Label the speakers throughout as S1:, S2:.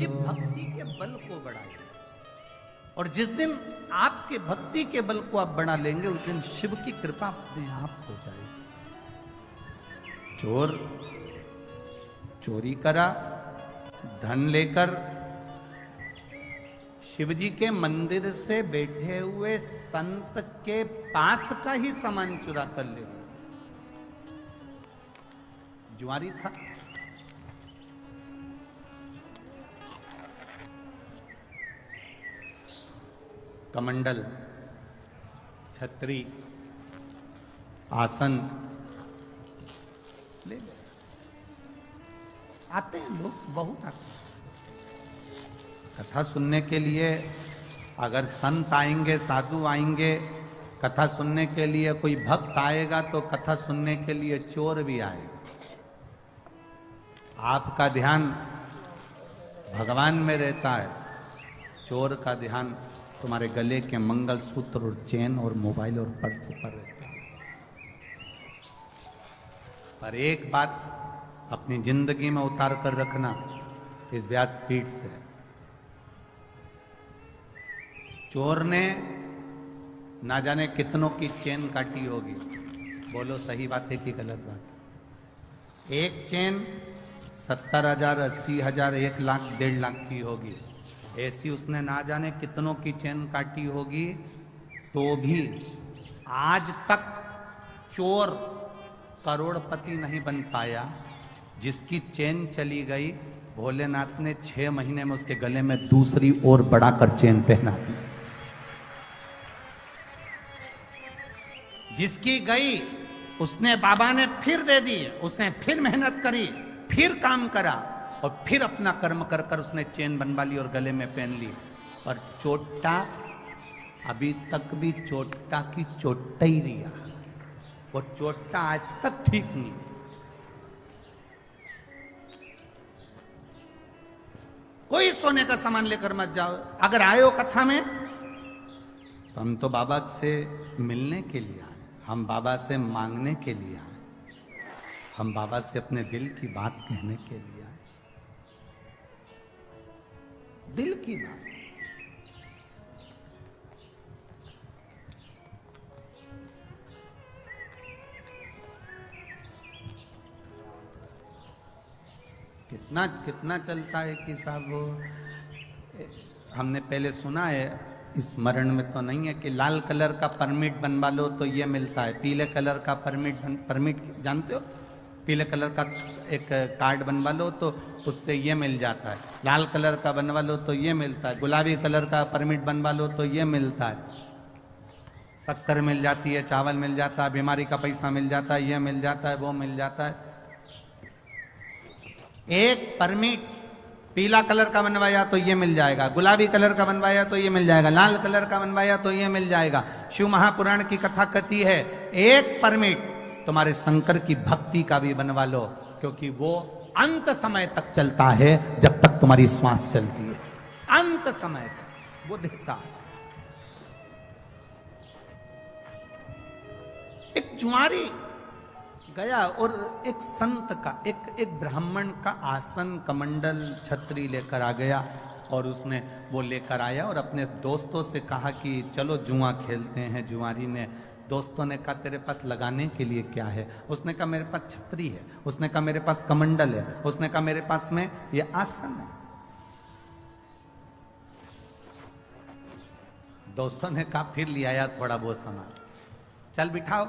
S1: कि भक्ति के बल को बढ़ाइए। और जिस दिन आपके भक्ति के बल को आप बढ़ा लेंगे, उस दिन शिव की कृपा अपने आप हो जाएगी। चोर चोरी करा, धन लेकर शिवजी के मंदिर से बैठे हुए संत के पास का ही सामान चुरा कर ले गया। जुआरी था। कमंडल, छतरी, आसन ले गए। आते हैं लोग, बहुत आते हैं कथा सुनने के लिए। अगर संत आएंगे, साधु आएंगे कथा सुनने के लिए, कोई भक्त आएगा तो कथा सुनने के लिए चोर भी आएगा। आपका ध्यान भगवान में रहता है, चोर का ध्यान तुम्हारे गले के मंगलसूत्र और चेन और मोबाइल और पर्स पर रहता है। पर एक बात अपनी जिंदगी में उतार कर रखना इस व्यासपीठ से, चोर ने ना जाने कितनों की चेन काटी होगी। बोलो सही बात है कि गलत बात? एक चेन 70,000, 80,000, 1 लाख, 1.5 लाख की होगी। ऐसी उसने ना जाने कितनों की चेन काटी होगी। तो भी आज तक चोर करोड़पति नहीं बन पाया। जिसकी चेन चली गई, भोलेनाथ ने 6 महीने में उसके गले में दूसरी और बढ़ाकर चेन पहना दी। जिसकी गई उसने बाबा ने फिर दे दी। उसने फिर मेहनत करी, फिर काम करा और फिर अपना कर्म कर कर उसने चेन बनवा ली और गले में पहन ली। पर चोटा अभी तक भी चोटा की चोटा ही रिया। वो चोटा आज तक ठीक नहीं। कोई सोने का सामान लेकर मत जाओ। अगर आए हो कथा में तो हम तो बाबा से मिलने के लिए आए, हम बाबा से मांगने के लिए आए, हम बाबा से अपने दिल की बात कहने के लिए आए। दिल की बात। कितना कितना चलता है कि साहब वो हमने पहले सुना है, स्मरण में तो नहीं है, कि लाल कलर का परमिट बनवा लो तो ये मिलता है, पीले कलर का परमिट जानते हो, पीले कलर का एक कार्ड बनवा लो तो उससे ये मिल जाता है, लाल कलर का बनवा लो तो ये मिलता है, गुलाबी कलर का परमिट बनवा लो तो ये मिलता है, शक्कर मिल जाती है, चावल मिल जाता है, बीमारी का पैसा मिल जाता है, ये मिल जाता है, वो मिल जाता है। एक परमिट पीला कलर का बनवाया तो ये मिल जाएगा, गुलाबी कलर का बनवाया तो ये मिल जाएगा, लाल कलर का बनवाया तो ये मिल जाएगा। शिव महापुराण की कथा कहती है एक परमिट तुम्हारे शंकर की भक्ति का भी बनवा लो, क्योंकि वो अंत समय तक चलता है, जब तक तुम्हारी श्वास चलती है, अंत समय तक वो दिखता है। एक जुआरी गया और एक संत का, एक ब्राह्मण का आसन, कमंडल, छतरी लेकर आ गया और उसने वो लेकर आया और अपने दोस्तों से कहा कि चलो जुआ खेलते हैं। जुआरी ने, दोस्तों ने कहा तेरे पास लगाने के लिए क्या है? उसने कहा मेरे पास छतरी है। उसने कहा मेरे पास कमंडल है। उसने कहा मेरे पास में ये आसन है। दोस्तों ने कहा फिर ले आया थोड़ा बहुत सामान, चल बिठाओ,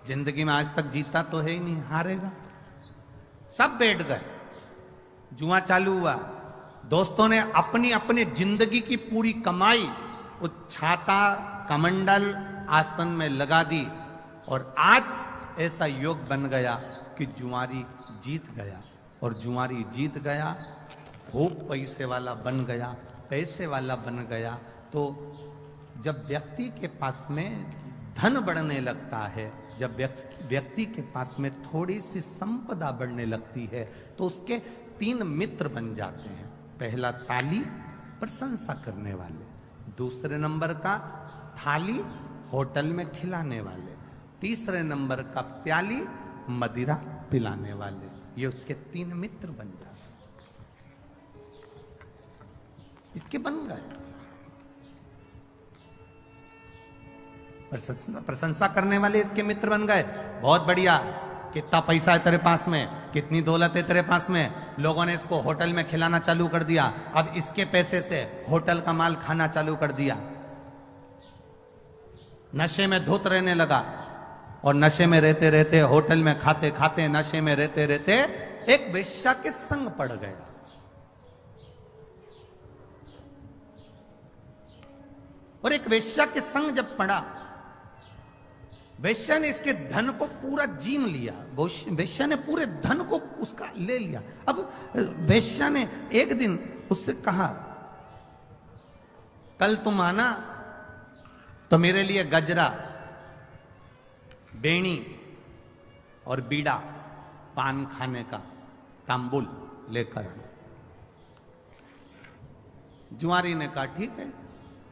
S1: जिंदगी में आज तक जीता तो है ही नहीं, हारेगा। सब बैठ गए, जुआ चालू हुआ। दोस्तों ने अपनी अपनी जिंदगी की पूरी कमाई उस छाता, कमंडल, आसन में लगा दी और आज ऐसा योग बन गया कि जुआरी जीत गया। और जुआरी जीत गया, खूब पैसे वाला बन गया, पैसे वाला बन गया। तो जब व्यक्ति के पास में धन बढ़ने लगता है, जब व्यक्ति के पास में थोड़ी सी संपदा बढ़ने लगती है, तो उसके 3 मित्र बन जाते हैं। पहला ताली, प्रशंसा करने वाले। दूसरे नंबर का थाली, होटल में खिलाने वाले। तीसरे नंबर का प्याली, मदिरा पिलाने वाले। ये उसके 3 मित्र बन जाते हैं। इसके बन गए। प्रशंसा करने वाले इसके मित्र बन गए। बहुत बढ़िया, कितना पैसा है तेरे पास में, कितनी दौलत है तेरे पास में। लोगों ने इसको होटल में खिलाना चालू कर दिया, अब इसके पैसे से होटल का माल खाना चालू कर दिया। नशे में धुत रहने लगा और नशे में रहते रहते, होटल में खाते खाते, नशे में रहते रहते एक वेश्या के संग पड़ गया। और एक वेश्या के संग जब पड़ा, वेश्या ने इसके धन को पूरा जीम लिया, वेश्या ने पूरे धन को उसका ले लिया। अब वेश्या ने एक दिन उससे कहा, कल तुम आना तो मेरे लिए गजरा, बेणी और बीड़ा, पान खाने का तांबुल लेकर आना। जुआरी ने कहा ठीक है,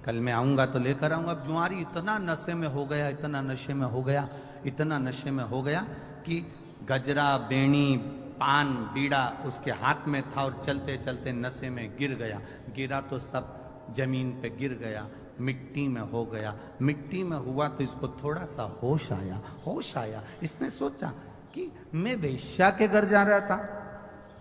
S1: कल मैं आऊंगा तो लेकर आऊंगा। अब जुआरी इतना नशे में हो गया, इतना नशे में हो गया, इतना नशे में हो गया कि गजरा, बेणी, पान, बीड़ा उसके हाथ में था और चलते चलते नशे में गिर गया। गिरा तो सब जमीन पे गिर गया, मिट्टी में हो गया। मिट्टी में हुआ तो इसको थोड़ा सा होश आया। होश आया, इसने सोचा कि मैं वेश्या के घर जा रहा था,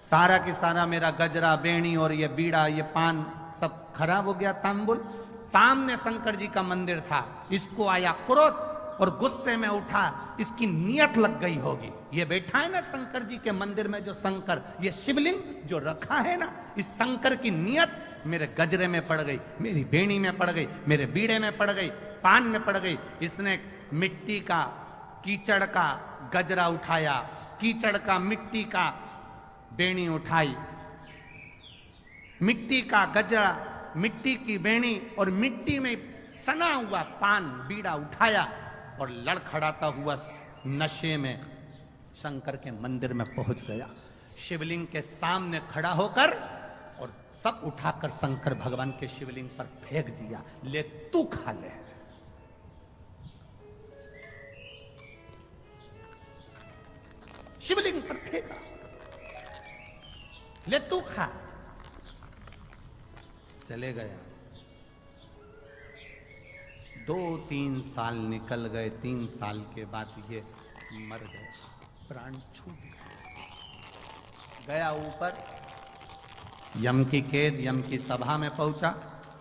S1: सारा की सारा मेरा गजरा, बेणी और ये बीड़ा, ये पान सब खराब हो गया, तांबुल। सामने शंकर जी का मंदिर था, इसको आया क्रोध और गुस्से में उठा, इसकी नियत लग गई होगी। ये बैठा है ना शंकर जी के मंदिर में, जो शंकर, ये शिवलिंग जो रखा है ना, इस शंकर की नियत मेरे गजरे में पड़ गई, मेरी बेणी में पड़ गई, मेरे बीड़े में पड़ गई, पान में पड़ गई। इसने मिट्टी का, कीचड़ का गजरा उठाया, कीचड़ का, मिट्टी का बेणी उठाई, मिट्टी का गजरा, मिट्टी की बेणी और मिट्टी में सना हुआ पान, बीड़ा उठाया और लड़खड़ाता हुआ नशे में शंकर के मंदिर में पहुंच गया। शिवलिंग के सामने खड़ा होकर और सब उठाकर शंकर भगवान के शिवलिंग पर फेंक दिया। ले तू खा ले। शिवलिंग पर फेंका, ले तू खा। चले गया। 2-3 साल निकल गए। 3 साल के बाद ये मर गया, प्राण छूट गया। ऊपर यम की कैद, यम की सभा में पहुंचा।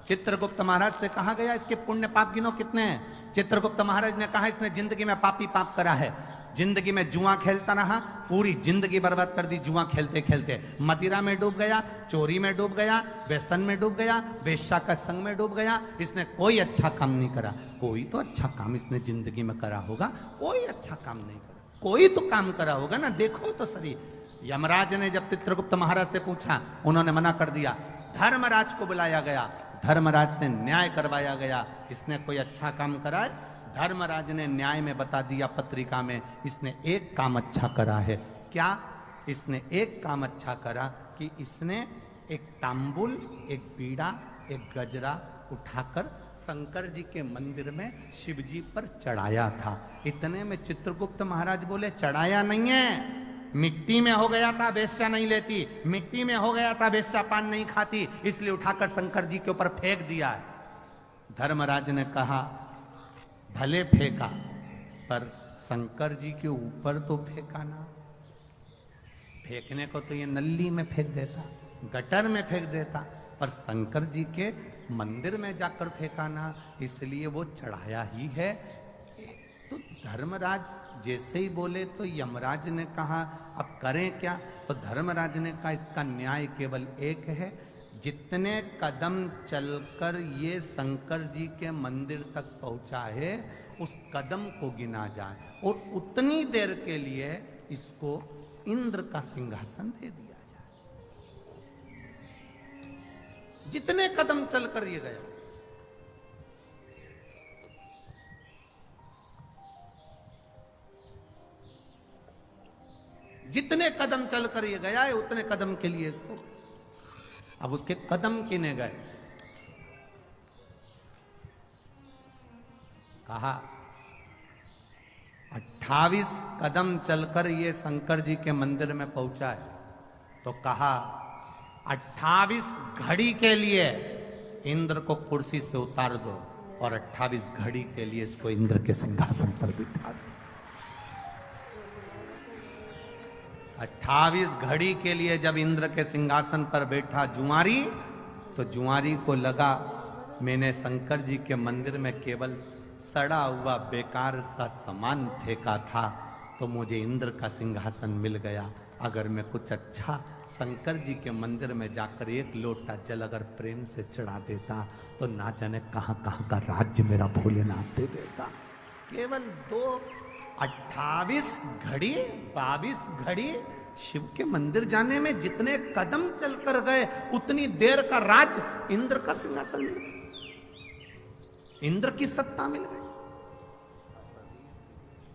S1: चित्रगुप्त महाराज से कहा गया, इसके पुण्य पाप गिनो कितने हैं। चित्रगुप्त महाराज ने कहा, इसने जिंदगी में पापी पाप करा है। जिंदगी में जुआ खेलता रहा, पूरी जिंदगी बर्बाद कर दी जुआ खेलते खेलते। मदिरा में डूब गया, चोरी में डूब गया, व्यसन में डूब गया, वेश्या का संग में डूब गया। इसने कोई अच्छा काम नहीं करा। कोई तो अच्छा काम इसने जिंदगी में करा होगा, कोई अच्छा काम नहीं करा। कोई तो काम करा होगा ना, देखो तो सही। यमराज ने जब चित्रगुप्त महाराज से पूछा, उन्होंने मना कर दिया। धर्मराज को बुलाया गया, धर्मराज से न्याय करवाया गया। इसने कोई अच्छा काम करा है? धर्मराज ने न्याय में बता दिया पत्रिका में, इसने एक काम अच्छा करा है। क्या? इसने एक काम अच्छा करा कि इसने एक तांबुल, एक बीड़ा, एक गजरा उठाकर शंकर जी के मंदिर में शिव जी पर चढ़ाया था। इतने में चित्रगुप्त महाराज बोले, चढ़ाया नहीं है, मिट्टी में हो गया था, वेश्या नहीं लेती। मिट्टी में हो गया था, वेश्या पान नहीं खाती, इसलिए उठाकर शंकर जी के ऊपर फेंक दिया है। धर्मराज ने कहा, भले फेंका, पर शंकर जी के ऊपर तो फेंका ना। फेंकने को तो ये नल्ली में फेंक देता, गटर में फेंक देता, पर शंकर जी के मंदिर में जाकर फेंका ना, इसलिए वो चढ़ाया ही है। तो धर्मराज जैसे ही बोले तो यमराज ने कहा, अब करें क्या? तो धर्मराज ने कहा, इसका न्याय केवल एक है, जितने कदम चलकर ये शंकर जी के मंदिर तक पहुंचा है, उस कदम को गिना जाए और उतनी देर के लिए इसको इंद्र का सिंहासन दे दिया जाए। जितने कदम चलकर ये गया, जितने कदम चलकर ये गया है, उतने कदम के लिए इसको। अब उसके कदम गिने गए। कहा 28 कदम चलकर ये शंकर जी के मंदिर में पहुंचा है। तो कहा 28 घड़ी के लिए इंद्र को कुर्सी से उतार दो और 28 घड़ी के लिए इसको इंद्र के सिंहासन पर बिठा दो। 28 घड़ी के लिए जब इंद्र के सिंहासन पर बैठा जुआरी, तो जुआरी को लगा मैंने शंकर जी के मंदिर में केवल सड़ा हुआ बेकार सा सामान फेंका था, तो मुझे इंद्र का सिंहासन मिल गया। अगर मैं कुछ अच्छा शंकर जी के मंदिर में जाकर एक लोटा जल अगर प्रेम से चढ़ा देता, तो ना जाने कहां कहां का राज्य मेरा भोलेनाथ दे देता। केवल 28 घड़ी 22 घड़ी शिव के मंदिर जाने में जितने कदम चलकर गए, उतनी देर का राज इंद्र का सिंहासन मिल गया, इंद्र की सत्ता मिल गई।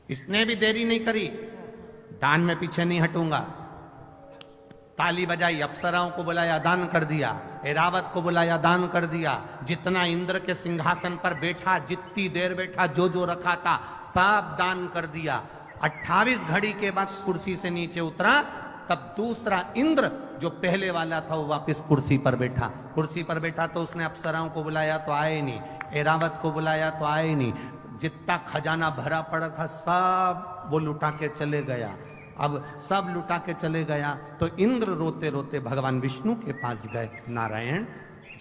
S1: इसने भी देरी नहीं करी, दान में पीछे नहीं हटूंगा। ताली बजाई, अप्सराओं को बुलाया, दान कर दिया। एरावत को बुलाया, दान कर दिया। जितना इंद्र के सिंहासन पर बैठा, जितनी देर बैठा, जो जो रखा था सब दान कर दिया। 28 घड़ी के बाद कुर्सी से नीचे उतरा, तब दूसरा इंद्र जो पहले वाला था वो वापस कुर्सी पर बैठा। कुर्सी पर बैठा तो उसने अप्सराओं को बुलाया तो आए नहीं, एरावत को बुलाया तो आए नहीं। जितना खजाना भरा पड़ा था सब वो लुटा के चले गया। अब सब लुटा के चले गया तो इंद्र रोते रोते भगवान विष्णु के पास गए। नारायण,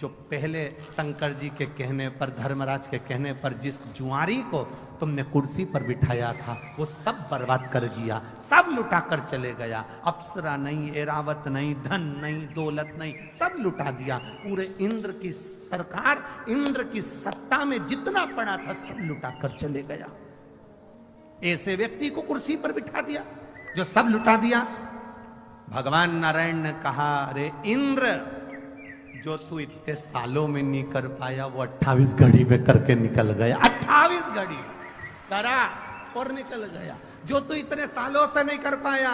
S1: जो पहले शंकर जी के कहने पर, धर्मराज के कहने पर जिस जुआरी को तुमने कुर्सी पर बिठाया था, वो सब बर्बाद कर दिया, सब लुटा कर चले गया। अप्सरा नहीं, एरावत नहीं, धन नहीं, दौलत नहीं, सब लुटा दिया। पूरे इंद्र की सरकार, इंद्र की सत्ता में जितना पड़ा था सब लुटा कर चले गया। ऐसे व्यक्ति को कुर्सी पर बिठा दिया जो सब लुटा दिया। भगवान नारायण ने कहा, अरे इंद्र, जो तू इतने सालों में नहीं कर पाया वो 28 घड़ी में करके निकल गया। 28 घड़ी करा और निकल गया। जो तू इतने सालों से नहीं कर पाया,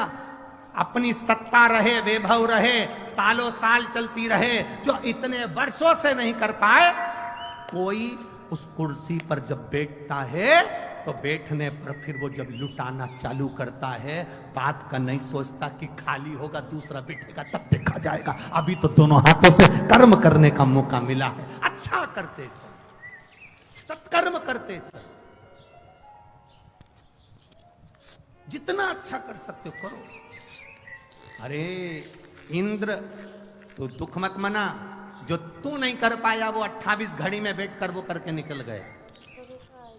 S1: अपनी सत्ता रहे, वैभव रहे, सालों साल चलती रहे, जो इतने वर्षों से नहीं कर पाए, कोई उस कुर्सी पर जब बैठता है तो बैठने पर फिर वो जब लुटाना चालू करता है, बात का नहीं सोचता कि खाली होगा दूसरा बैठेगा तब देखा जाएगा। अभी तो दोनों हाथों से कर्म करने का मौका मिला है। अच्छा करते चल, सत्कर्म करते चल, जितना अच्छा कर सकते हो करो। अरे इंद्र, तू दुख मत मना, जो तू नहीं कर पाया वो 28 घड़ी में बैठकर वो करके निकल गया।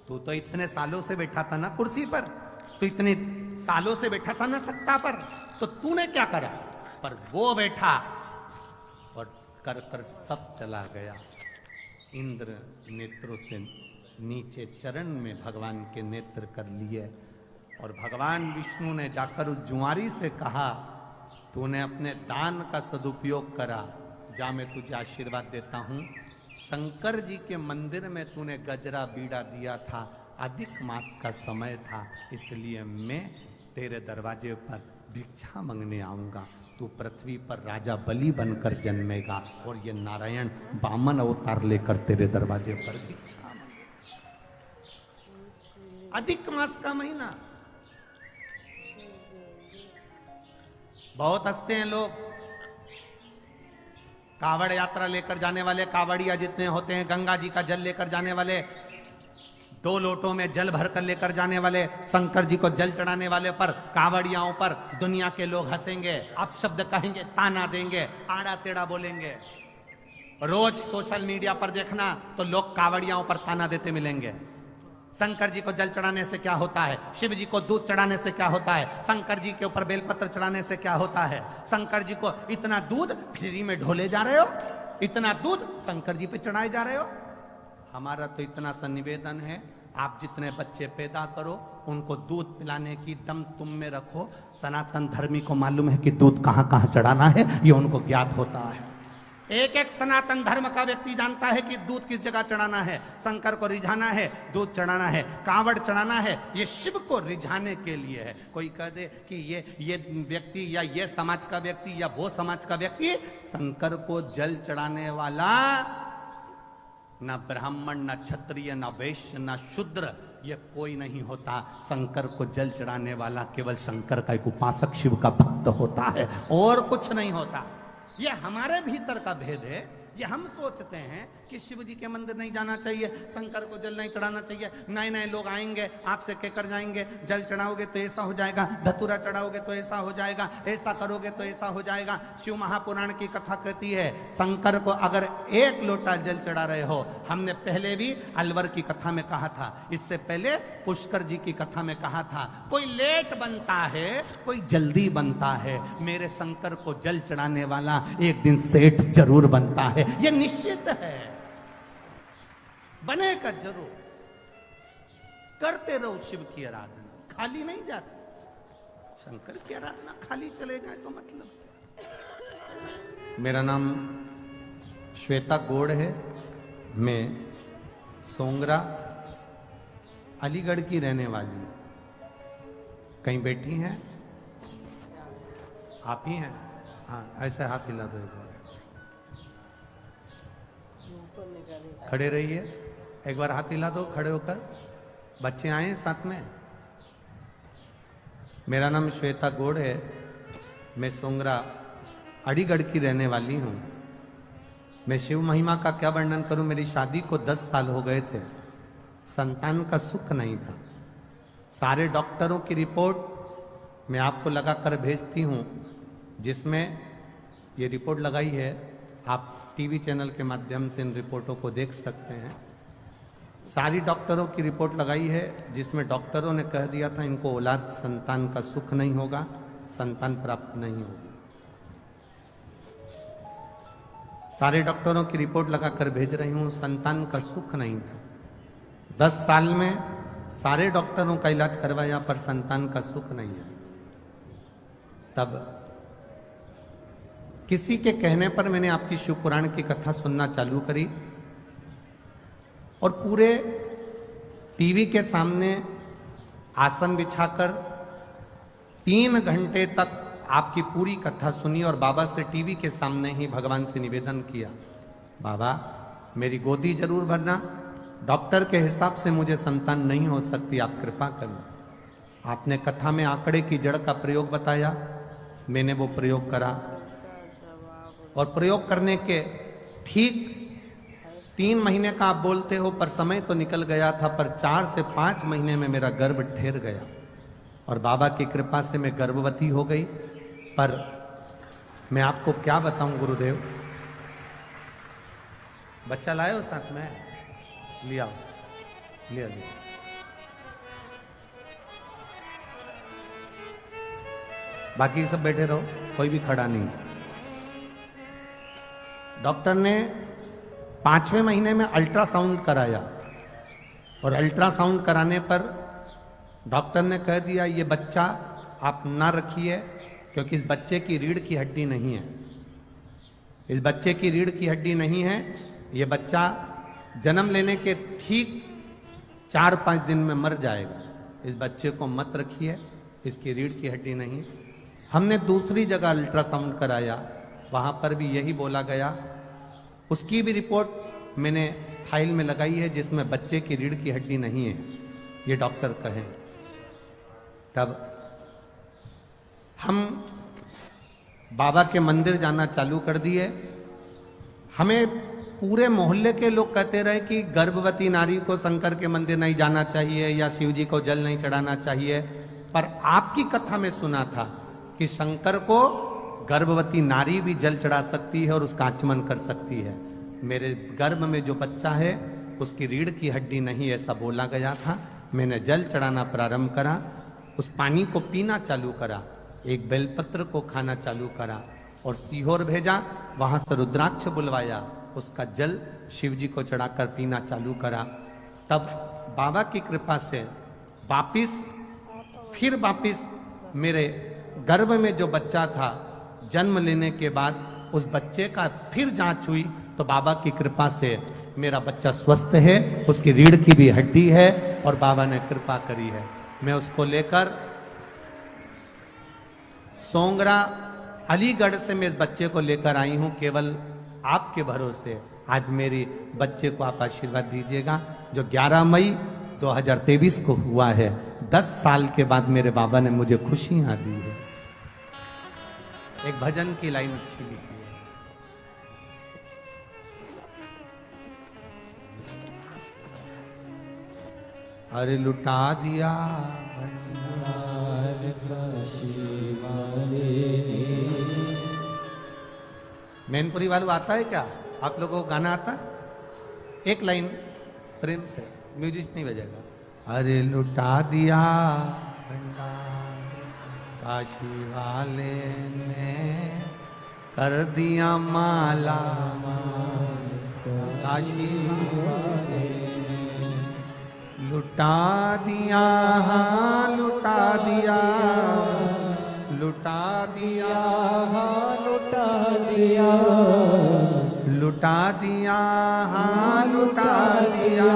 S1: तू तो इतने सालों से बैठा था ना कुर्सी पर, तो इतने सालों से बैठा था ना सत्ता पर, तो तूने क्या करा? पर वो बैठा और कर कर सब चला गया। इंद्र नेत्रों से नीचे चरण में भगवान के नेत्र कर लिए और भगवान विष्णु ने जाकर उस जुआरी से कहा, तूने अपने दान का सदुपयोग करा, जा मैं तुझे आशीर्वाद देता हूं। शंकर जी के मंदिर में तूने गजरा बीड़ा दिया था, अधिक मास का समय था, इसलिए मैं तेरे दरवाजे पर भिक्षा मांगने आऊंगा। तू पृथ्वी पर राजा बलि बनकर जन्मेगा और ये नारायण वामन अवतार लेकर तेरे दरवाजे पर भिक्षा मांगेगा। अधिक मास का महीना। बहुत हंसते हैं लोग, कावड़ यात्रा लेकर जाने वाले कावड़िया जितने होते हैं, गंगा जी का जल लेकर जाने वाले, 2 लोटों में जल भरकर लेकर जाने वाले, शंकर जी को जल चढ़ाने वाले पर, कावड़ियाओं पर दुनिया के लोग हंसेंगे, अपशब्द कहेंगे, ताना देंगे, आड़ा टेढ़ा बोलेंगे। रोज सोशल मीडिया पर देखना तो लोग कावड़ियाओं पर ताना देते मिलेंगे। शंकर जी को जल चढ़ाने से क्या होता है, शिव जी को दूध चढ़ाने से क्या होता है, शंकर जी के ऊपर बेलपत्र चढ़ाने से क्या होता है, शंकर जी को इतना दूध फ्री में ढोले जा रहे हो, इतना दूध शंकर जी पे चढ़ाए जा रहे हो। हमारा तो इतना सा निवेदन है, आप जितने बच्चे पैदा करो उनको दूध पिलाने की दम तुम में रखो। सनातन धर्मी को मालूम है कि दूध कहाँ कहाँ चढ़ाना है, ये उनको ज्ञात होता है। एक एक सनातन धर्म का व्यक्ति जानता है कि दूध किस जगह चढ़ाना है। शंकर को रिझाना है, दूध चढ़ाना है, कांवड़ चढ़ाना है, ये शिव को रिझाने के लिए है। कोई कह दे कि ये व्यक्ति या ये समाज का व्यक्ति या वो समाज का व्यक्ति, शंकर को जल चढ़ाने वाला न ब्राह्मण, न क्षत्रिय, न वैश्य, न शूद्र, ये कोई नहीं होता। शंकर को जल चढ़ाने वाला केवल शंकर का एक उपासक, शिव का भक्त होता है, और कुछ नहीं होता। ये हमारे भीतर का भेद है, ये हम सोचते हैं कि शिव जी के मंदिर नहीं जाना चाहिए, शंकर को जल नहीं चढ़ाना चाहिए, नए नए लोग आएंगे आपसे कहकर जाएंगे, जल चढ़ाओगे तो ऐसा हो जाएगा, धतूरा चढ़ाओगे तो ऐसा हो जाएगा, ऐसा करोगे तो ऐसा हो जाएगा। शिव महापुराण की कथा कहती है शंकर को अगर एक लोटा जल चढ़ा रहे हो, हमने पहले भी अलवर की कथा में कहा था, इससे पहले पुष्कर जी की कथा में कहा था, कोई लेट बनता है कोई जल्दी बनता है, मेरे शंकर को जल चढ़ाने वाला एक दिन सेठ जरूर बनता है, यह निश्चित है, बनेगा जरूर। करते रहो शिव की आराधना, खाली नहीं जाती। शंकर की आराधना खाली चले जाए तो मतलब। मेरा नाम श्वेता गौड़ है, मैं सोंगरा अलीगढ़ की रहने वाली हूं। कहीं बैठी हैं आप ही हैं? हाँ, ऐसे हाथ हिला दो एक बार, खड़े रहिए, एक बार हाथ हिला दो खड़े होकर। बच्चे आए साथ में। मेरा नाम श्वेता गौड़ है, मैं सोंगरा अलीगढ़ की रहने वाली हूँ। मैं शिव महिमा का क्या वर्णन करूं, मेरी शादी को 10 साल हो गए थे, संतान का सुख नहीं था। सारे डॉक्टरों की रिपोर्ट मैं आपको लगा कर भेजती हूँ, जिसमें ये रिपोर्ट लगाई है, आप टीवी चैनल के माध्यम से इन रिपोर्टों को देख सकते हैं। सारी डॉक्टरों की रिपोर्ट लगाई है, जिसमें डॉक्टरों ने कह दिया था इनको औलाद संतान का सुख नहीं होगा, संतान प्राप्त नहीं होगी। सारे डॉक्टरों की रिपोर्ट लगाकर भेज रही हूँ, संतान का सुख नहीं था। 10 साल में सारे डॉक्टरों का इलाज करवाया पर संतान का सुख नहीं है। तब किसी के कहने पर मैंने आपकी शिव पुराण की कथा सुनना चालू करी और पूरे टीवी के सामने आसन बिछाकर 3 घंटे तक आपकी पूरी कथा सुनी और बाबा से टीवी के सामने ही भगवान से निवेदन किया, बाबा मेरी गोदी जरूर भरना, डॉक्टर के हिसाब से मुझे संतान नहीं हो सकती, आप कृपा करना। आपने कथा में आंकड़े की जड़ का प्रयोग बताया, मैंने वो प्रयोग करा और प्रयोग करने के ठीक 3 महीने का आप बोलते हो पर समय तो निकल गया था, पर 4 से 5 महीने में मेरा गर्भ ठहर गया और बाबा की कृपा से मैं गर्भवती हो गई। पर मैं आपको क्या बताऊं गुरुदेव, बच्चा लाए हो साथ में, लिया लिया लिया। बाकी सब बैठे रहो, कोई भी खड़ा नहीं। डॉक्टर ने 5वें महीने में अल्ट्रासाउंड कराया और अल्ट्रासाउंड कराने पर डॉक्टर ने कह दिया ये बच्चा आप ना रखिए, क्योंकि इस बच्चे की रीढ़ की हड्डी नहीं है, इस बच्चे की रीढ़ की हड्डी नहीं है, ये बच्चा जन्म लेने के ठीक 4-5 दिन में मर जाएगा, इस बच्चे को मत रखिए, इसकी रीढ़ की हड्डी नहीं। हमने दूसरी जगह अल्ट्रासाउंड कराया, वहाँ पर भी यही बोला गया, उसकी भी रिपोर्ट मैंने फाइल में लगाई है जिसमें बच्चे की रीढ़ की हड्डी नहीं है, ये डॉक्टर कहें। तब हम बाबा के मंदिर जाना चालू कर दिए। हमें पूरे मोहल्ले के लोग कहते रहे कि गर्भवती नारी को शंकर के मंदिर नहीं जाना चाहिए या शिव जी को जल नहीं चढ़ाना चाहिए, पर आपकी कथा में सुना था कि शंकर को गर्भवती नारी भी जल चढ़ा सकती है और उसका आचमन कर सकती है। मेरे गर्भ में जो बच्चा है उसकी रीढ़ की हड्डी नहीं, ऐसा बोला गया था। मैंने जल चढ़ाना प्रारंभ करा, उस पानी को पीना चालू करा, एक बेलपत्र को खाना चालू करा और सीहोर भेजा, वहां से रुद्राक्ष बुलवाया, उसका जल शिव जी को चढ़ाकर पीना चालू करा। तब बाबा की कृपा से वापिस मेरे गर्भ में जो बच्चा था, जन्म लेने के बाद उस बच्चे का फिर जांच हुई तो बाबा की कृपा से मेरा बच्चा स्वस्थ है, उसकी रीढ़ की भी हड्डी है और बाबा ने कृपा करी है। मैं उसको लेकर सोंगरा अलीगढ़ से मैं इस बच्चे को लेकर आई हूं, केवल आपके भरोसे। आज मेरी बच्चे को आप आशीर्वाद दीजिएगा, जो 11 मई 2023 को हुआ है। 10 साल के बाद मेरे बाबा ने मुझे खुशियां दी है। एक भजन की लाइन अच्छी लिखी है, अरे लुटा दिया
S2: भंडार काशी वाले ने।
S1: मैनपुरी वालों आता है क्या? आप लोगों को गाना आता है? एक लाइन प्रेम से, म्यूजिक नहीं बजेगा। अरे लुटा दिया भंडार काशी वाले ने, कर दिया माला माल काशी वाले ने। लुटा दिया, हाँ लुटा दिया, लुटा दिया,
S2: हाँ लुटा दिया,
S1: लुटा दिया, हाँ लुटा दिया,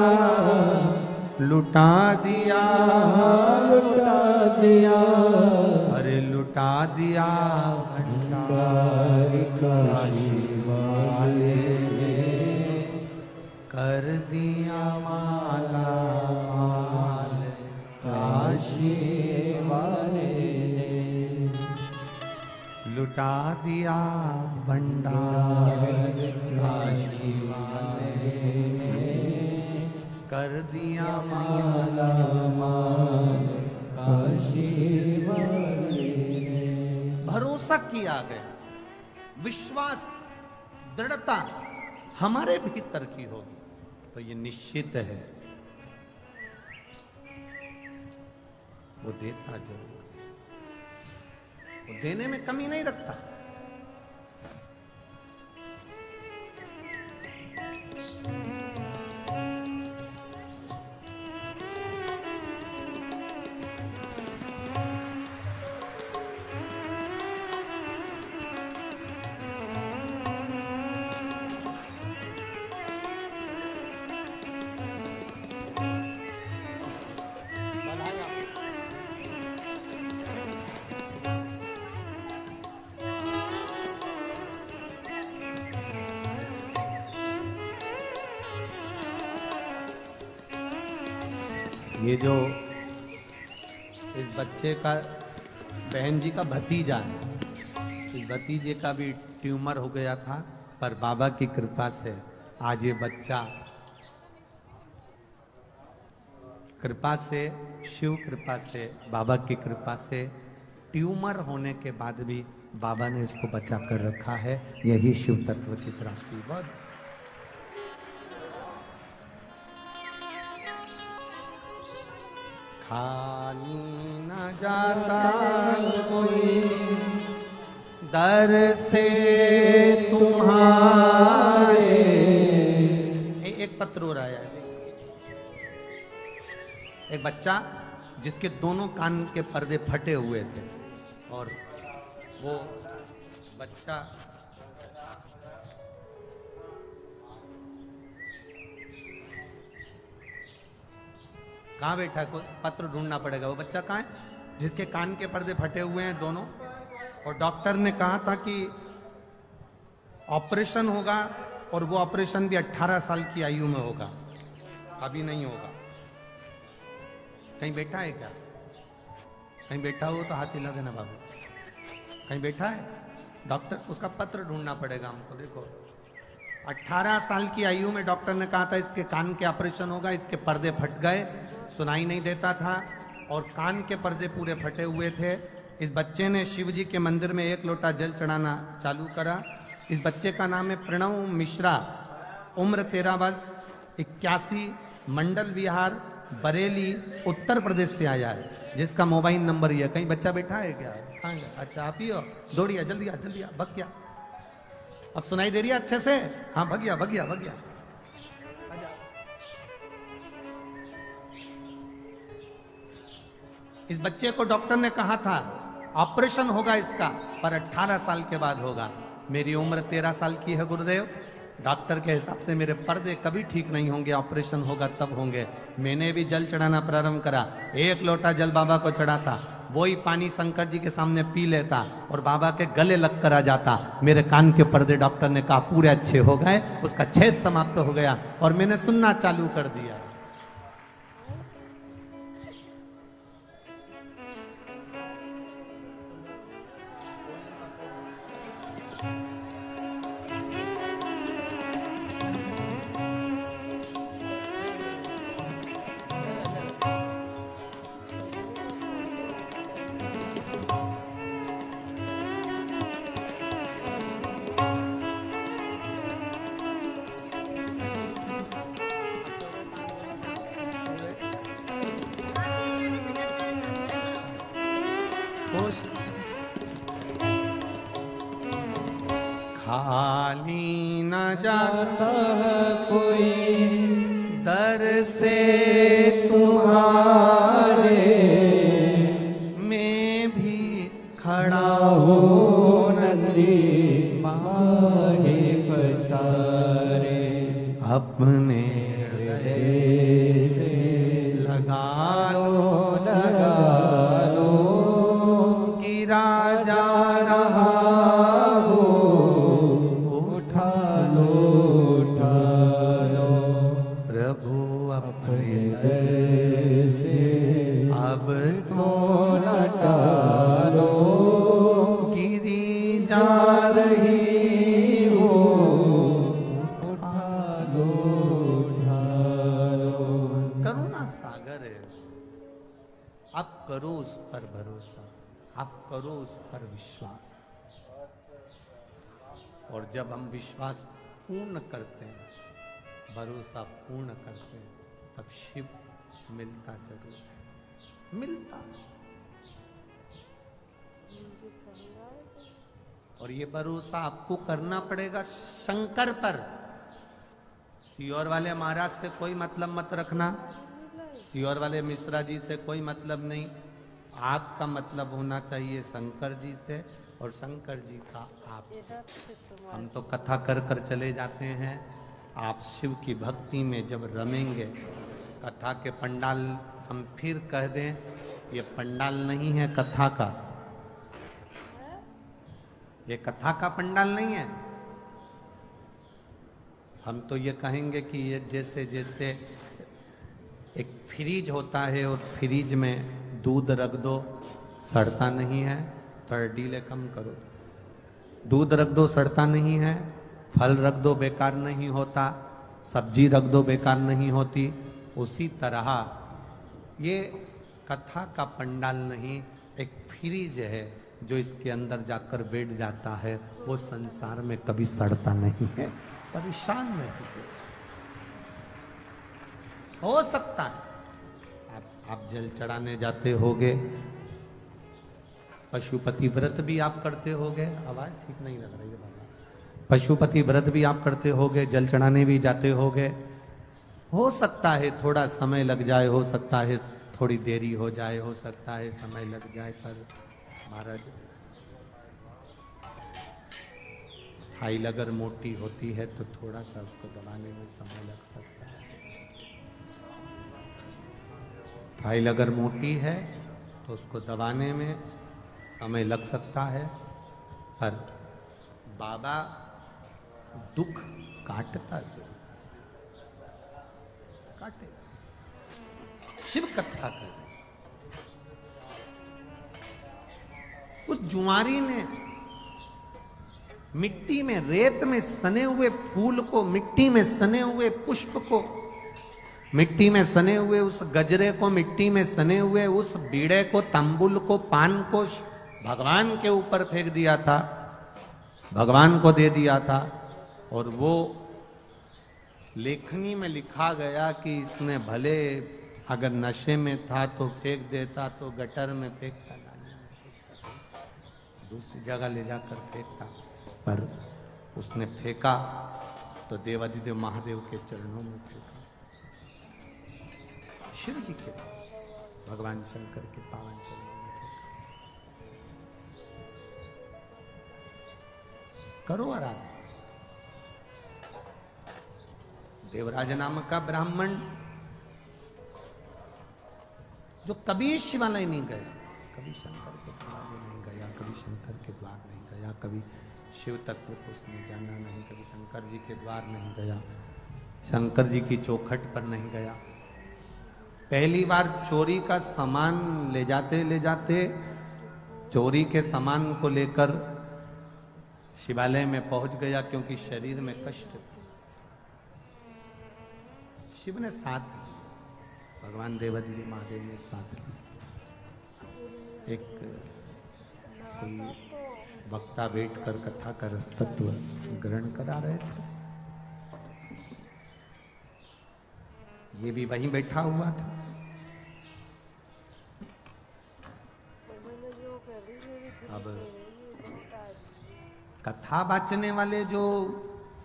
S1: लुटा दिया,
S2: लुटा दिया।
S1: अरे लुटा दिया
S2: भंडार काशी वाले ने,
S1: कर दिया माला माल
S2: काशी वाले ने।
S1: लुटा दिया भंडार काशी वाले ने, कर दिया माला
S2: माल काशी वाले ने।
S1: भरोसा किया गया, विश्वास दृढ़ता हमारे भीतर की होगी तो ये निश्चित है वो देता जरूर, वो देने में कमी नहीं रखता। ये जो इस बच्चे का, बहन जी का भतीजा है, इस भतीजे का भी ट्यूमर हो गया था, पर बाबा की कृपा से आज ये बच्चा, कृपा से, शिव कृपा से, बाबा की कृपा से, ट्यूमर होने के बाद भी बाबा ने इसको बचा कर रखा है। यही शिव तत्व की प्राप्ति। बहुत खाली न जाता कोई दर से तुम्हारे। एक पत्र हो रहा है, एक बच्चा जिसके दोनों कान के पर्दे फटे हुए थे और वो बच्चा कहाँ बैठा है? कोई पत्र ढूंढना पड़ेगा। वो बच्चा कहाँ है जिसके कान के पर्दे फटे हुए हैं दोनों, और डॉक्टर ने कहा था कि ऑपरेशन होगा और वो ऑपरेशन भी 18 साल की आयु में होगा, अभी नहीं होगा। कहीं बैठा है क्या? कहीं बैठा हो तो हाथ हिला देना बाबू। कहीं बैठा है? डॉक्टर, उसका पत्र ढूंढना पड़ेगा हमको। देखो 18 साल की आयु में डॉक्टर ने कहा था इसके कान के ऑपरेशन होगा, इसके पर्दे फट गए, सुनाई नहीं देता था और कान के पर्दे पूरे फटे हुए थे। इस बच्चे ने शिव जी के मंदिर में 1 लोटा जल चढ़ाना चालू करा। इस बच्चे का नाम है प्रणव मिश्रा, उम्र 13 वर्ष, 81, मंडल विहार, बरेली, उत्तर प्रदेश से आया है, जिसका मोबाइल नंबर ये। कहीं बच्चा बैठा है क्या? हाँ, अच्छा आप ही हो, दौड़िया, जल्दी आ, जल्दी आ, भग गया। अब सुनाई दे रही है अच्छे से? हाँ भग गया, भग गया, भग गया। इस बच्चे को डॉक्टर ने कहा था ऑपरेशन होगा इसका, पर 18 साल के बाद होगा। मेरी उम्र 13 साल की है गुरुदेव, डॉक्टर के हिसाब से मेरे पर्दे कभी ठीक नहीं होंगे, ऑपरेशन होगा तब होंगे। मैंने भी जल चढ़ाना प्रारंभ करा, 1 लोटा जल बाबा को चढ़ाता, वही पानी शंकर जी के सामने पी लेता और बाबा के गले लग कर आ जाता। मेरे कान के पर्दे डॉक्टर ने कहा पूरे अच्छे हो गए, उसका छेद समाप्त हो गया और मैंने सुनना चालू कर दिया। खाली न जाता
S2: कोई
S1: दर से
S2: तुम्हारे
S1: मैं भी खड़ा
S2: हो नंदी माहे पसारे
S1: अपने
S2: हृदय से
S1: लगा
S2: लगा लो
S1: कि राजा
S2: रहा हो उठा लो
S1: प्रभु अपने
S2: हृदय से
S1: अब
S2: तो न टालो
S1: गिरी
S2: जा
S1: जा
S2: रही हो उठा लो
S1: करुणा सागर है। आप करो उस पर भरोसा, आप करो उस पर विश्वास। और जब हम विश्वास पूर्ण करते हैं, भरोसा पूर्ण करते हैं, तब शिव मिलता जरूर है, मिलता। और ये भरोसा आपको करना पड़ेगा शंकर पर। सियोर वाले महाराज से कोई मतलब मत रखना, सियोर वाले मिश्रा जी से कोई मतलब नहीं। आपका मतलब होना चाहिए शंकर जी से और शंकर जी का आपसे। हम तो कथा कर कर चले जाते हैं, आप शिव की भक्ति में जब रमेंगे, कथा के पंडाल हम फिर कह दें, ये पंडाल नहीं है कथा का, ये कथा का पंडाल नहीं है। हम तो ये कहेंगे कि ये जैसे जैसे एक फ्रीज होता है और फ्रीज में दूध रख दो सड़ता नहीं है, थोड़ा डीले कम करो, दूध रख दो सड़ता नहीं है, फल रख दो बेकार नहीं होता, सब्जी रख दो बेकार नहीं होती। उसी तरह ये कथा का पंडाल नहीं, एक फ्रीज है जो इसके अंदर जाकर बैठ जाता है, वो संसार में कभी सड़ता नहीं है, परेशान नहीं होते। हो सकता है आप जल चढ़ाने जाते होगे, पशुपति व्रत भी आप करते होगे, आवाज ठीक नहीं लग रही है बाबा, पशुपति व्रत भी आप करते होगे, जल चढ़ाने भी जाते होगे। हो सकता है थोड़ा समय लग जाए, हो सकता है थोड़ी देरी हो जाए, हो सकता है समय लग जाए, पर महाराज फाइल अगर मोटी होती है तो थोड़ा सा उसको दबाने में समय लग सकता है। फाइल अगर मोटी है तो उसको दबाने में समय लग सकता है, पर बाबा दुख काटता जो काटेगा। शिव कथा करे, उस जुआरी ने मिट्टी में, रेत में सने हुए फूल को, मिट्टी में सने हुए पुष्प को, मिट्टी में सने हुए उस गजरे को, मिट्टी में सने हुए उस बीड़े को, तंबुल को, पान को भगवान के ऊपर फेंक दिया था, भगवान को दे दिया था। और वो लेखनी में लिखा गया कि इसने भले अगर नशे में था तो फेंक देता, तो गटर में फेंकता, नाली में फेंकता, दूसरी जगह ले जाकर फेंकता, पर उसने फेंका तो देवाधिदेव महादेव के चरणों में फेंका, शिव जी के पास, भगवान शंकर के पावन चरणों में फेंका। करो आराधना। देवराज नाम का ब्राह्मण जो कभी शिवालय नहीं गया, कभी शंकर के द्वार नहीं गया, कभी शंकर के द्वार नहीं गया, कभी शिव तत्व को उसने जाना नहीं, कभी शंकर जी के द्वार नहीं गया, शंकर जी की चौखट पर नहीं गया, पहली बार चोरी का सामान ले जाते चोरी के सामान को लेकर शिवालय में पहुंच गया, क्योंकि शरीर में कष्ट था। शिव ने साथ दिया, भगवान देवाधिदेव महादेव ने साथ दिया। एक कोई वक्ता बैठकर कथा का रस तत्व ग्रहण करा रहे थे, ये भी वहीं बैठा हुआ था। अब कथा बाचने वाले जो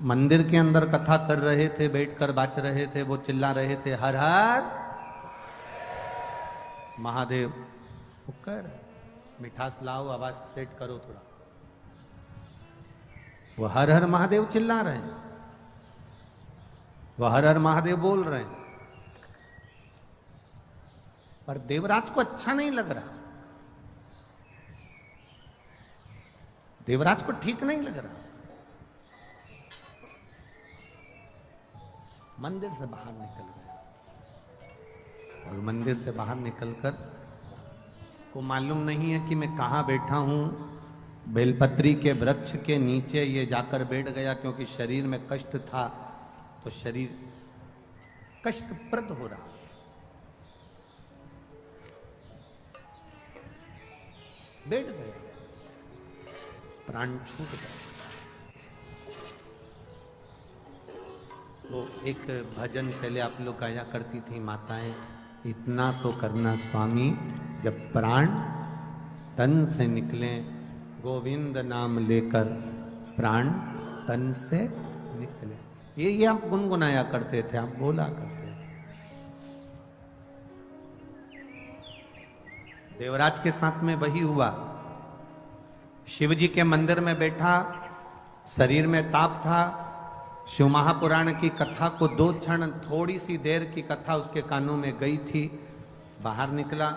S1: मंदिर के अंदर कथा कर रहे थे, बैठकर बाच रहे थे, वो चिल्ला रहे थे हर हर महादेव। कर मिठास लाओ, आवाज सेट करो थोड़ा। वो हर हर महादेव चिल्ला रहे हैं, वो हर हर महादेव बोल रहे हैं, पर देवराज को अच्छा नहीं लग रहा, देवराज को ठीक नहीं लग रहा। मंदिर से बाहर निकल गया, और मंदिर से बाहर निकलकर को मालूम नहीं है कि मैं कहां बैठा हूं। बेलपत्री के वृक्ष के नीचे ये जाकर बैठ गया, क्योंकि शरीर में कष्ट था, तो शरीर कष्टप्रद हो रहा। बैठ गया, प्राण छूट गया। वो एक भजन पहले आप लोग गाया करती थी माताएं, इतना तो करना स्वामी जब प्राण तन से निकले, गोविंद नाम लेकर प्राण तन से निकले। ये आप गुनगुनाया करते थे, आप बोला करते थे। देवराज के साथ में वही हुआ। शिव जी के मंदिर में बैठा, शरीर में ताप था। शिव महापुराण की कथा को 2 क्षण, थोड़ी सी देर की कथा उसके कानों में गई थी। बाहर निकला,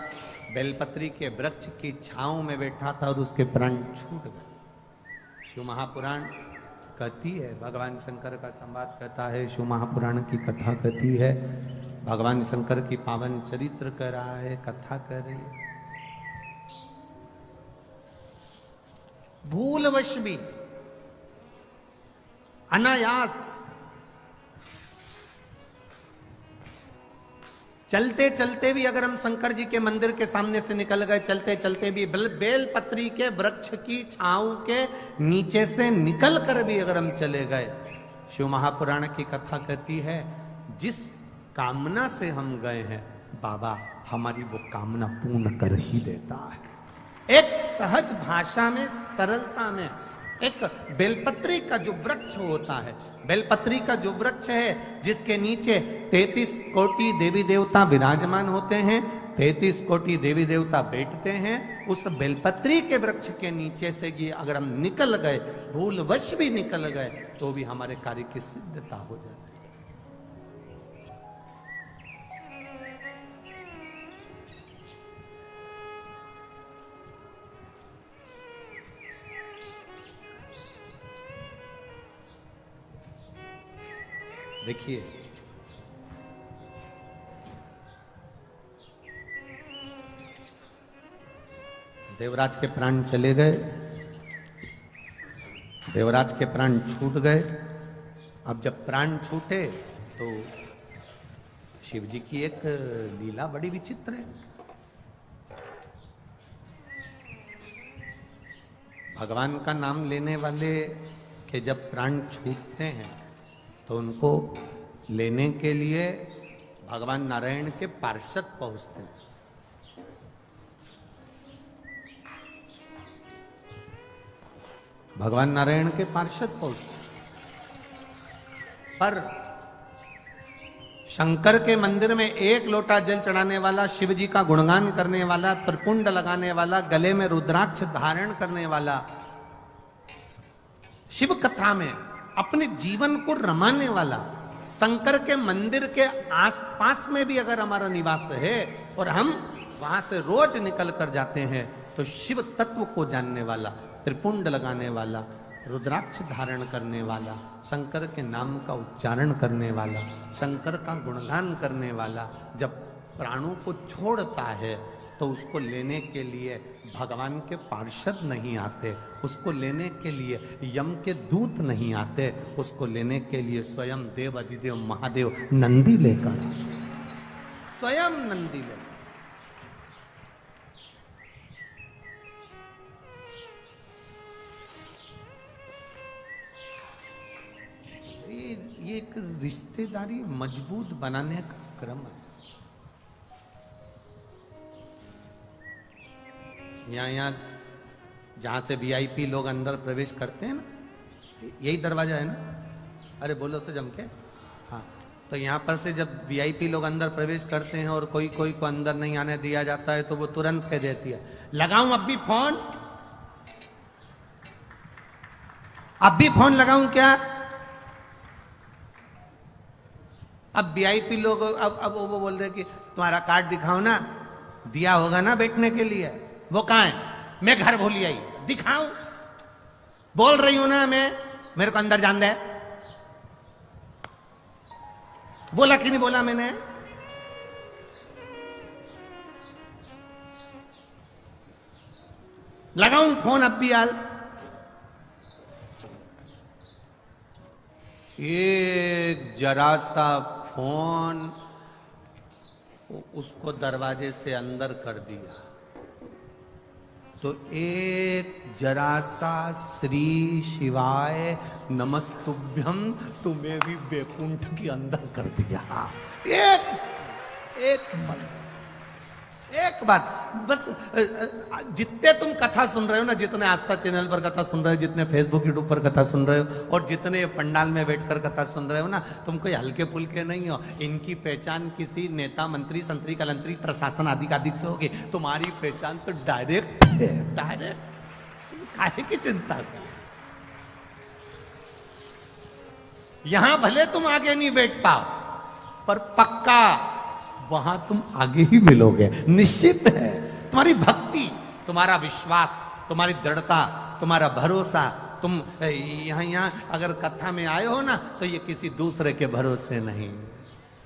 S1: बेलपत्री के वृक्ष की छांव में बैठा था और उसके प्राण छूट गए। शिव महापुराण कहती है, भगवान शंकर का संवाद कहता है, शिव महापुराण की कथा कहती है, भगवान शंकर की पावन चरित्र कर रहा है, कथा कर रही है। भूलवश भी, अनायास, चलते चलते भी अगर हम शंकर जी के मंदिर के सामने से निकल गए, चलते चलते भी बेलपत्री के वृक्ष की छांव के नीचे से निकल कर भी अगर हम चले गए, शिव महापुराण की कथा कहती है, जिस कामना से हम गए हैं बाबा हमारी वो कामना पूर्ण कर ही देता है। एक सहज भाषा में, सरलता में, एक बेलपत्री का जो वृक्ष होता है, बेलपत्री का जो वृक्ष है जिसके नीचे 33 कोटि देवी देवता विराजमान होते हैं, 33 कोटि देवी देवता बैठते हैं, उस बेलपत्री के वृक्ष के नीचे से कि अगर हम निकल गए, भूलवश भी निकल गए, तो भी हमारे कार्य की सिद्धता हो जाती है। देखिए, देवराज के प्राण चले गए, देवराज के प्राण छूट गए। अब जब प्राण छूटे तो शिव जी की एक लीला बड़ी विचित्र है। भगवान का नाम लेने वाले के जब प्राण छूटते हैं तो उनको लेने के लिए भगवान नारायण के पार्षद पहुंचते हैं। भगवान नारायण के पार्षद पहुंचते हैं, पर शंकर के मंदिर में 1 लोटा जल चढ़ाने वाला, शिव जी का गुणगान करने वाला, त्रिपुंड लगाने वाला, गले में रुद्राक्ष धारण करने वाला, शिव कथा में अपने जीवन को रमाने वाला, शंकर के मंदिर के आसपास में भी अगर हमारा निवास है और हम वहां से रोज निकल कर जाते हैं, तो शिव तत्व को जानने वाला, त्रिपुंड लगाने वाला, रुद्राक्ष धारण करने वाला, शंकर के नाम का उच्चारण करने वाला, शंकर का गुणगान करने वाला जब प्राणों को छोड़ता है, तो उसको लेने के लिए भगवान के पार्षद नहीं आते, उसको लेने के लिए यम के दूत नहीं आते, उसको लेने के लिए स्वयं देव अधिदेव महादेव नंदी लेकर, स्वयं नंदी लेकर। ये एक रिश्तेदारी मजबूत बनाने का क्रम है। यहाँ जहां से वीआईपी लोग अंदर प्रवेश करते हैं ना, यही दरवाजा है ना? अरे बोलो तो जम के। हाँ, तो यहाँ पर से जब वीआईपी लोग अंदर प्रवेश करते हैं और कोई कोई को अंदर नहीं आने दिया जाता है, तो वो तुरंत कह देती है, लगाऊं अब भी फोन? अब भी फोन लगाऊं क्या? अब वीआईपी लोग अब वो बोलते हैं कि तुम्हारा कार्ड दिखाओ ना, दिया होगा ना बैठने के लिए, वो कहां है? मैं घर भूली आई, दिखाऊं? बोल रही हूं ना मैं, मेरे को अंदर जान दे। बोला कि नहीं बोला मैंने? लगाऊं फोन अब भी? यार एक जरा सा फोन उसको दरवाजे से अंदर कर दिया, तो एक जरा सा श्री शिवाय नमस्तुभ्यम तुम्हें भी बैकुंठ के अंदर कर दिया। एक बात बस। जितने तुम कथा सुन रहे हो ना, जितने आस्था चैनल पर कथा सुन रहे हो, जितने फेसबुक यूट्यूब पर कथा सुन रहे हो, और जितने पंडाल में बैठकर कथा सुन रहे हो ना, तुम कोई हल्के फुल्के नहीं हो। इनकी पहचान किसी नेता, मंत्री, संतरी, कलंतरी, प्रशासन आदि आदि से होगी। तुम्हारी पहचान तो डायरेक्ट है, डायरेक्ट। काहे की चिंता कर? यहां भले तुम आगे नहीं बैठ पाओ, पर पक्का वहां तुम आगे ही मिलोगे, निश्चित है। तुम्हारी भक्ति, तुम्हारा विश्वास, तुम्हारी दृढ़ता, तुम्हारा भरोसा, तुम यहां अगर कथा में आए हो ना, तो ये किसी दूसरे के भरोसे नहीं।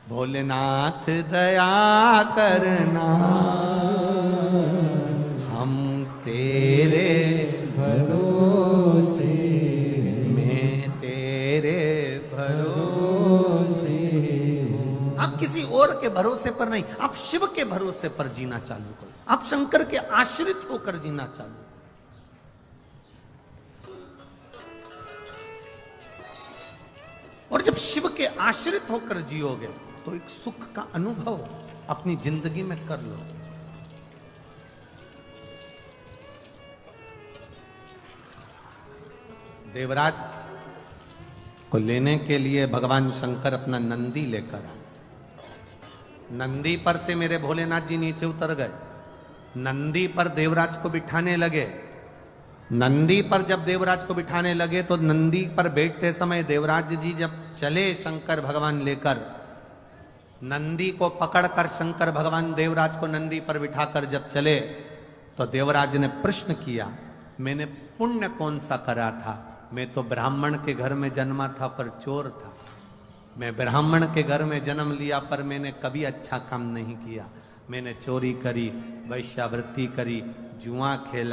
S1: भोलेनाथ दया करना, हम तेरे
S2: भरोसे,
S1: मैं तेरे भरोसे। आप किसी और के भरोसे पर नहीं, आप शिव के भरोसे पर जीना चालू करो। आप शंकर के आश्रित होकर जीना चालू। और जब शिव के आश्रित होकर जियोगे, तो एक सुख का अनुभव अपनी जिंदगी में कर लो। देवराज को लेने के लिए भगवान शंकर अपना नंदी लेकर आए। नंदी पर से मेरे भोलेनाथ जी नीचे उतर गए, नंदी पर देवराज को बिठाने लगे। नंदी पर जब देवराज को बिठाने लगे, तो नंदी पर बैठते समय देवराज जी जब चले शंकर भगवान लेकर, नंदी को पकड़कर शंकर भगवान देवराज को नंदी पर बिठाकर जब चले, तो देवराज ने प्रश्न किया, मैंने पुण्य कौन सा करा था? मैं तो ब्राह्मण के घर में जन्मा था, पर चोर था। मैं ब्राह्मण के घर में जन्म लिया, पर मैंने कभी अच्छा काम नहीं किया। मैंने चोरी करी, वैश्यावृत्ति करी, जुआ खेला,